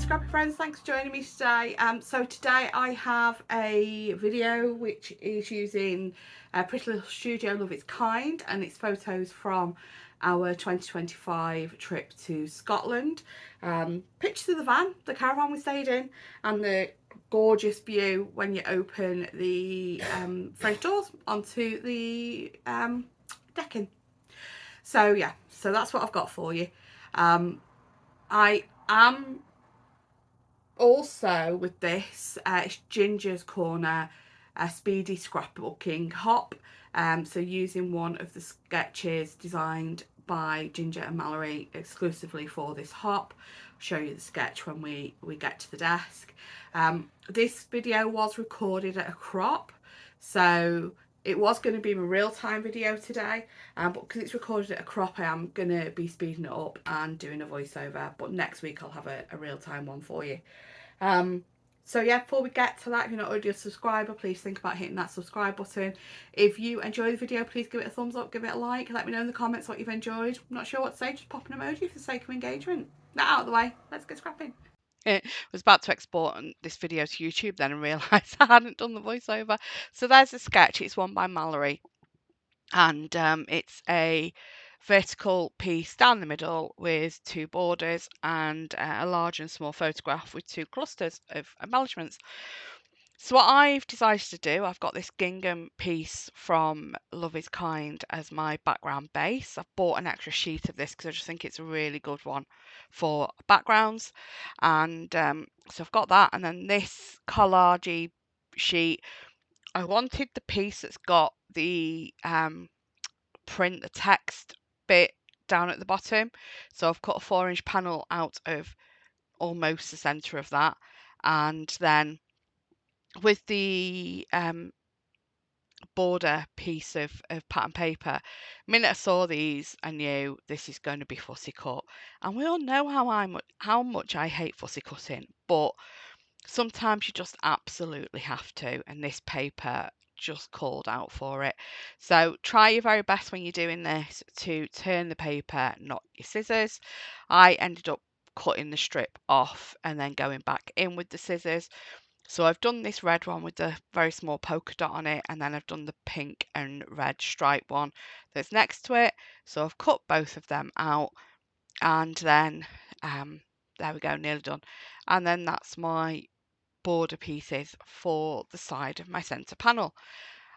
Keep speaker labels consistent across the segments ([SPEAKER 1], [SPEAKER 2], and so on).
[SPEAKER 1] Scrappy friends, thanks for joining me today. So today I have a video which is using Pretty Little Studio Love Its Kind, and it's photos from our 2025 trip to Scotland. Pictures of the van, the caravan we stayed in, and the gorgeous view when you open the French doors onto the decking. So yeah, so that's what I've got for you. I am also with this, it's Ginger's Corner, Speedy Scrapbooking hop. So using one of the sketches designed by Ginger and Mallory exclusively for this hop. I'll show you the sketch when we get to the desk. This video was recorded at a crop, so it was going to be a real-time video today, but because it's recorded at a crop, I am going to be speeding it up and doing a voiceover, but next week I'll have a real-time one for you. So yeah, before we get to that, if you're not already a subscriber, please think about hitting that subscribe button. If you enjoy the video, please give it a thumbs up, give it a like, let me know in the comments what you've enjoyed. I'm not sure what to say, just pop an emoji for the sake of engagement. That out of the way, let's get scrapping.
[SPEAKER 2] I was about to export this video to YouTube then and realised I hadn't done the voiceover. So there's a sketch. It's one by Mallory, and it's a vertical piece down the middle with two borders and a large and small photograph with two clusters of embellishments. So what I've decided to do, I've got this gingham piece from Love Is Kind as my background base. I've bought an extra sheet of this because I just think it's a really good one for backgrounds. And so I've got that, and then this collage sheet. I wanted the piece that's got the print, the text bit down at the bottom. So I've cut a 4-inch panel out of almost the centre of that, and then with the border piece of pattern paper, the minute I saw these, I knew this is going to be fussy cut. And we all know how much I hate fussy cutting, but sometimes you just absolutely have to, and this paper just called out for it. So try your very best when you're doing this to turn the paper, not your scissors. I ended up cutting the strip off and then going back in with the scissors. So I've done this red one with the very small polka dot on it, and then I've done the pink and red stripe one that's next to it. So I've cut both of them out, and then there we go, nearly done. And then that's my border pieces for the side of my centre panel.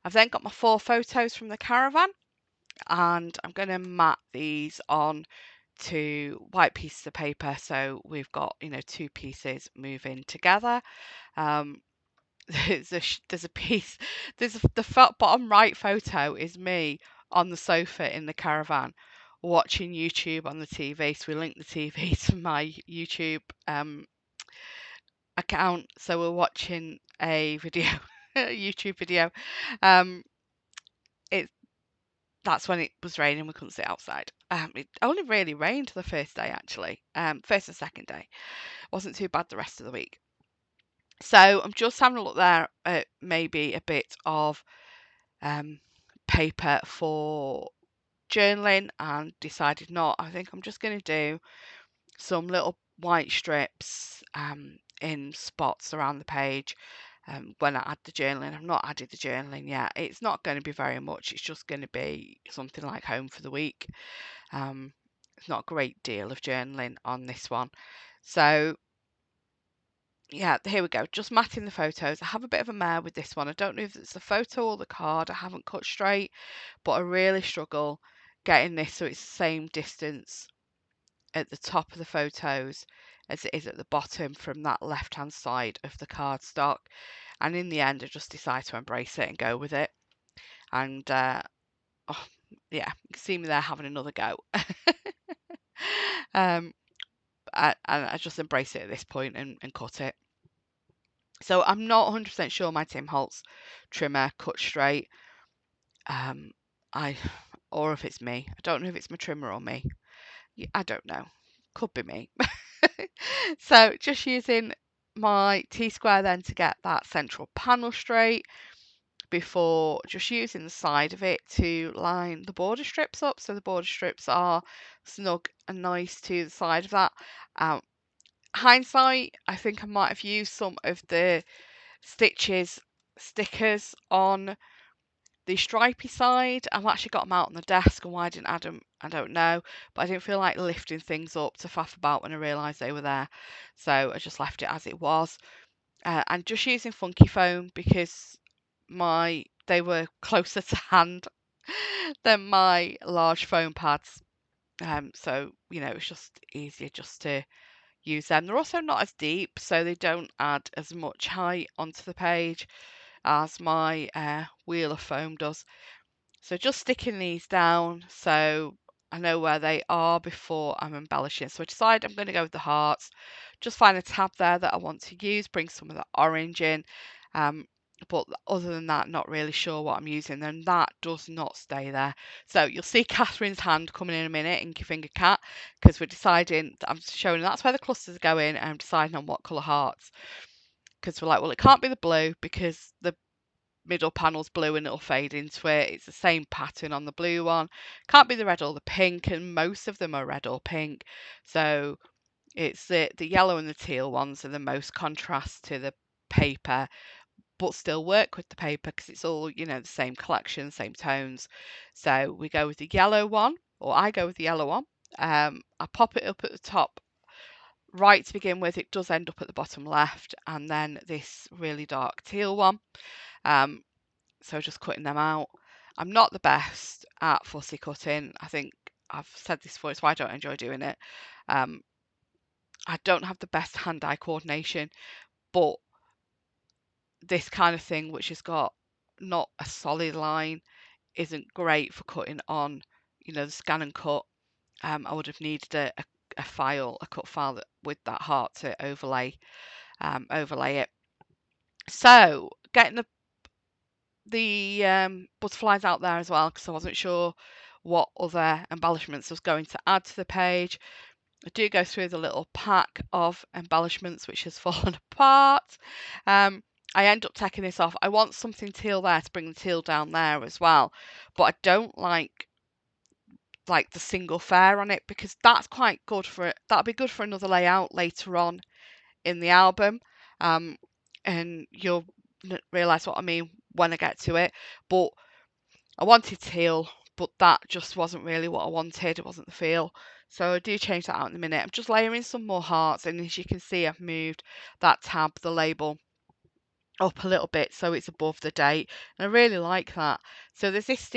[SPEAKER 2] I've then got my 4 photos from the caravan, and I'm going to mat these on to white pieces of paper, so we've got, you know, 2 pieces moving together. There's a piece, the bottom right photo is me on the sofa in the caravan watching YouTube on the TV. So we link the TV to my YouTube account, so we're watching a video, a YouTube video. That's when it was raining. We couldn't sit outside. It only really rained the first day, actually. First and second day wasn't too bad. The rest of the week. So I'm just having a look there at maybe a bit of paper for journaling, and decided not. I think I'm just going to do some little white strips in spots around the page when I add the journaling. I've not added the journaling yet. It's not going to be very much. It's just going to be something like home for the week. It's not a great deal of journaling on this one. So yeah, here we go. Just matting the photos. I have a bit of a mare with this one. I don't know if it's the photo or the card. I haven't cut straight, but I really struggle getting this so it's the same distance at the top of the photos as it is at the bottom from that left-hand side of the cardstock. And in the end, I just decided to embrace it and go with it. And yeah, you can see me there having another go. And I just embrace it at this point and cut it. So I'm not 100% sure my Tim Holtz trimmer cut straight. Or if it's me. I don't know if it's my trimmer or me. I don't know. Could be me. So just using my T-square then to get that central panel straight, before just using the side of it to line the border strips up, so the border strips are snug and nice to the side of that. hindsight, I think I might have used some of the stitches stickers on the stripy side. I've actually got them out on the desk, and why I didn't add them, I don't know. But I didn't feel like lifting things up to faff about when I realised they were there. So I just left it as it was. And just using funky foam because they were closer to hand than my large foam pads. So, it's just easier just to use them. They're also not as deep, so they don't add as much height onto the page as my wheel of foam does. So just sticking these down so I know where they are before I'm embellishing. So I decide I'm going to go with the hearts. Just find a tab there that I want to use, bring some of the orange in. But other than that, not really sure what I'm using. And that does not stay there. So you'll see Catherine's hand coming in a minute, Inky Finger Cat, because we're deciding, I'm showing that's where the clusters are going, and I'm deciding on what colour hearts. Because we're like, well, it can't be the blue because the middle panel's blue and it'll fade into it. It's the same pattern on the blue one. Can't be the red or the pink, and most of them are red or pink. So it's the yellow and the teal ones are the most contrast to the paper, but still work with the paper because it's all, the same collection, same tones. So we go with the yellow one, or I go with the yellow one. I pop it up at the top right to begin with. It does end up at the bottom left, and then this really dark teal one. So just cutting them out. I'm not the best at fussy cutting. I think I've said this before, it's why I don't enjoy doing it. Um, I don't have the best hand-eye coordination, but this kind of thing, which has got not a solid line, isn't great for cutting on, the scan and cut. I would have needed a file, a cut file with that heart to overlay it. So getting the butterflies out there as well, because I wasn't sure what other embellishments I was going to add to the page. I do go through the little pack of embellishments which has fallen apart. I end up taking this off. I want something teal there to bring the teal down there as well, but I don't like the single fair on it, because that's quite good for it. That'll be good for another layout later on in the album, and you'll realise what I mean when I get to it. But I wanted teal, but that just wasn't really what I wanted. It wasn't the feel. So I do change that out in a minute. I'm just layering some more hearts, and as you can see, I've moved that tab, the label, up a little bit so it's above the date, and I really like that. So there's this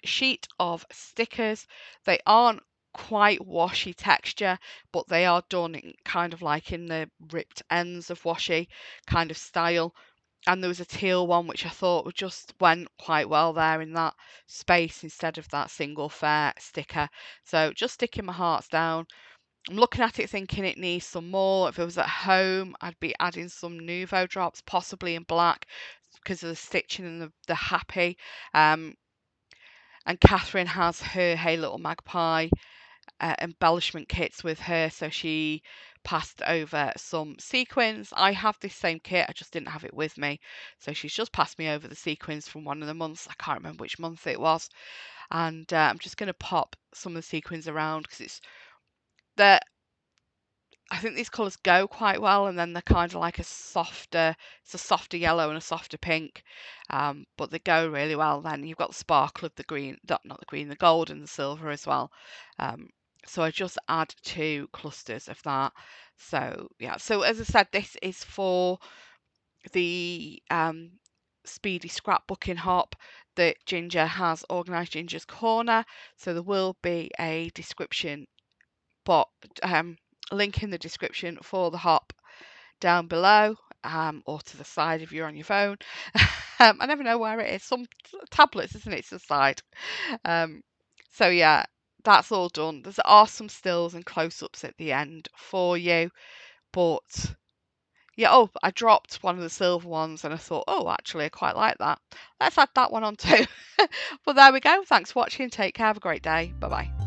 [SPEAKER 2] sheet of stickers. They aren't quite washy texture, but they are done in kind of like in the ripped ends of washi kind of style. And there was a teal one which I thought just went quite well there in that space instead of that single fair sticker. So just sticking my hearts down. I'm looking at it thinking it needs some more. If it was at home, I'd be adding some Nouveau drops, possibly in black, because of the stitching and the happy. And Catherine has her Hey Little Magpie embellishment kits with her, so she passed over some sequins. I have this same kit, I just didn't have it with me, so she's just passed me over the sequins from one of the months. I can't remember which month it was, and I'm just going to pop some of the sequins around because I think these colours go quite well, and then they're kind of like it's a softer yellow and a softer pink, but they go really well. Then you've got the sparkle of the green, not the green, the gold and the silver as well. So I just add 2 clusters of that. So yeah, so as I said, this is for the Speedy Scrapbooking hop that Ginger has organised, Ginger's Corner. So there will be a description, but link in the description for the hop down below, or to the side if you're on your phone. I never know where it is. Some tablets, isn't it? It's the side. So yeah, that's all done. There are some stills and close-ups at the end for you, but yeah. Oh, I dropped one of the silver ones, and I thought, oh, actually, I quite like that. Let's add that one on too. But there we go. Thanks for watching. Take care. Have a great day. Bye bye.